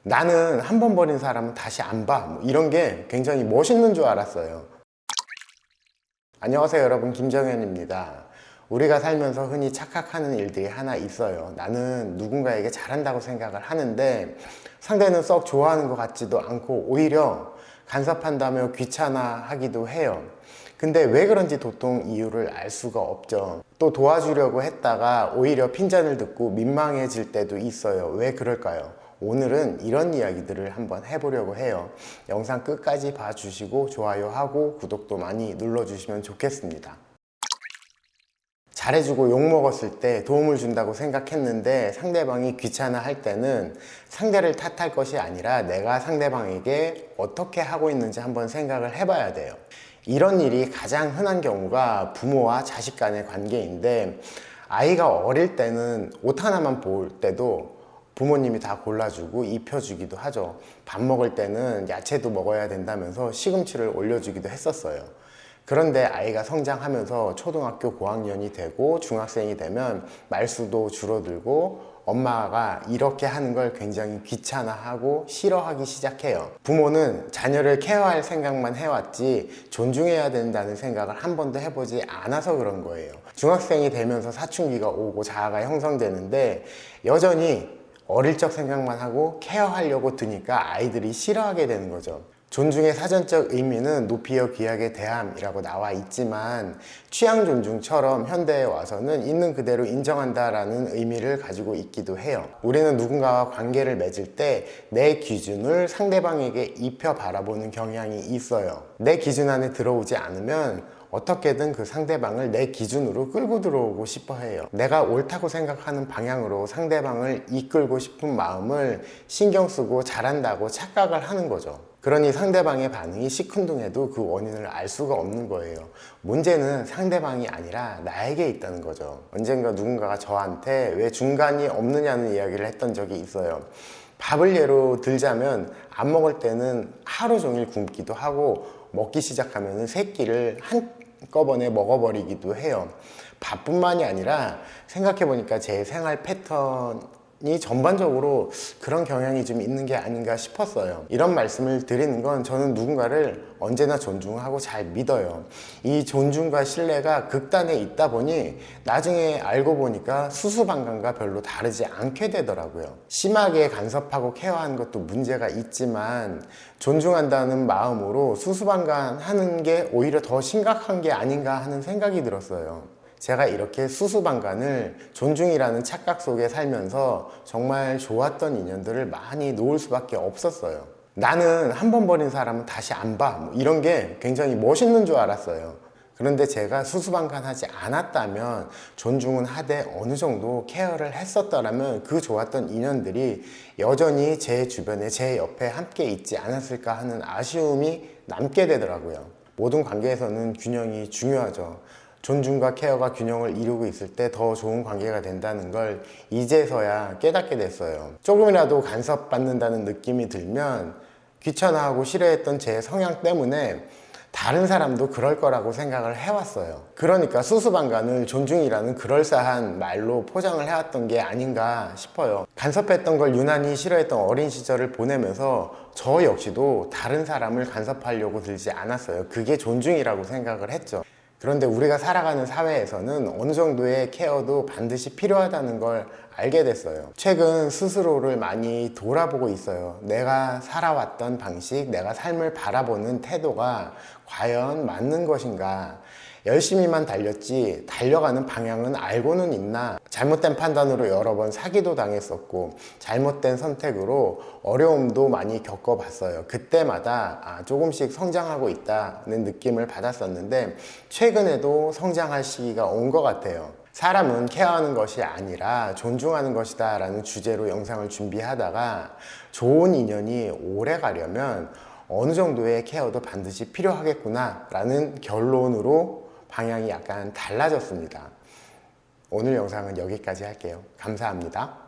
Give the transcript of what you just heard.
나는 한 번 버린 사람은 다시 안 봐. 뭐 이런 게 굉장히 멋있는 줄 알았어요. 안녕하세요 여러분, 김정현입니다. 우리가 살면서 흔히 착각하는 일들이 하나 있어요. 나는 누군가에게 잘한다고 생각을 하는데 상대는 썩 좋아하는 것 같지도 않고 오히려 간섭한다며 귀찮아하기도 해요. 근데 왜 그런지 도통 이유를 알 수가 없죠. 또 도와주려고 했다가 오히려 핀잔을 듣고 민망해질 때도 있어요. 왜 그럴까요? 오늘은 이런 이야기들을 한번 해보려고 해요. 영상 끝까지 봐주시고 좋아요하고 구독도 많이 눌러주시면 좋겠습니다. 잘해주고 욕먹었을 때 도움을 준다고 생각했는데 상대방이 귀찮아할 때는 상대를 탓할 것이 아니라 내가 상대방에게 어떻게 하고 있는지 한번 생각을 해봐야 돼요. 이런 일이 가장 흔한 경우가 부모와 자식 간의 관계인데, 아이가 어릴 때는 옷 하나만 볼 때도 부모님이 다 골라주고 입혀주기도 하죠. 밥 먹을 때는 야채도 먹어야 된다면서 시금치를 올려주기도 했었어요. 그런데 아이가 성장하면서 초등학교 고학년이 되고 중학생이 되면 말수도 줄어들고 엄마가 이렇게 하는 걸 굉장히 귀찮아하고 싫어하기 시작해요. 부모는 자녀를 케어할 생각만 해왔지 존중해야 된다는 생각을 한 번도 해보지 않아서 그런 거예요. 중학생이 되면서 사춘기가 오고 자아가 형성되는데 여전히 어릴 적 생각만 하고 케어하려고 드니까 아이들이 싫어하게 되는 거죠. 존중의 사전적 의미는 높이여 귀하게 대함이라고 나와 있지만 취향 존중처럼 현대에 와서는 있는 그대로 인정한다라는 의미를 가지고 있기도 해요. 우리는 누군가와 관계를 맺을 때 내 기준을 상대방에게 입혀 바라보는 경향이 있어요. 내 기준 안에 들어오지 않으면 어떻게든 그 상대방을 내 기준으로 끌고 들어오고 싶어 해요. 내가 옳다고 생각하는 방향으로 상대방을 이끌고 싶은 마음을 신경 쓰고 잘한다고 착각을 하는 거죠. 그러니 상대방의 반응이 시큰둥해도 그 원인을 알 수가 없는 거예요. 문제는 상대방이 아니라 나에게 있다는 거죠. 언젠가 누군가가 저한테 왜 중간이 없느냐는 이야기를 했던 적이 있어요. 밥을 예로 들자면 안 먹을 때는 하루 종일 굶기도 하고 먹기 시작하면 세 끼를 한꺼번에 먹어버리기도 해요. 밥뿐만이 아니라 생각해보니까 제 생활 패턴이 전반적으로 그런 경향이 좀 있는 게 아닌가 싶었어요. 이런 말씀을 드리는 건 저는 누군가를 언제나 존중하고 잘 믿어요. 이 존중과 신뢰가 극단에 있다 보니 나중에 알고 보니까 수수방관과 별로 다르지 않게 되더라고요. 심하게 간섭하고 케어하는 것도 문제가 있지만 존중한다는 마음으로 수수방관하는 게 오히려 더 심각한 게 아닌가 하는 생각이 들었어요. 제가 이렇게 수수방관을 존중이라는 착각 속에 살면서 정말 좋았던 인연들을 많이 놓을 수밖에 없었어요. 나는 한 번 버린 사람은 다시 안 봐. 뭐 이런 게 굉장히 멋있는 줄 알았어요. 그런데 제가 수수방관하지 않았다면, 존중은 하되 어느 정도 케어를 했었더라면 그 좋았던 인연들이 여전히 제 주변에 제 옆에 함께 있지 않았을까 하는 아쉬움이 남게 되더라고요. 모든 관계에서는 균형이 중요하죠. 존중과 케어가 균형을 이루고 있을 때 더 좋은 관계가 된다는 걸 이제서야 깨닫게 됐어요. 조금이라도 간섭받는다는 느낌이 들면 귀찮아하고 싫어했던 제 성향 때문에 다른 사람도 그럴 거라고 생각을 해왔어요. 그러니까 수수방관을 존중이라는 그럴싸한 말로 포장을 해왔던 게 아닌가 싶어요. 간섭했던 걸 유난히 싫어했던 어린 시절을 보내면서 저 역시도 다른 사람을 간섭하려고 들지 않았어요. 그게 존중이라고 생각을 했죠. 그런데 우리가 살아가는 사회에서는 어느 정도의 케어도 반드시 필요하다는 걸 알게 됐어요. 최근 스스로를 많이 돌아보고 있어요. 내가 살아왔던 방식, 내가 삶을 바라보는 태도가 과연 맞는 것인가? 열심히만 달렸지 달려가는 방향은 알고는 있나? 잘못된 판단으로 여러 번 사기도 당했었고 잘못된 선택으로 어려움도 많이 겪어봤어요. 그때마다 조금씩 성장하고 있다는 느낌을 받았었는데 최근에도 성장할 시기가 온 것 같아요. 사람은 케어하는 것이 아니라 존중하는 것이다 라는 주제로 영상을 준비하다가 좋은 인연이 오래 가려면 어느 정도의 케어도 반드시 필요하겠구나 라는 결론으로 방향이 약간 달라졌습니다. 오늘 영상은 여기까지 할게요. 감사합니다.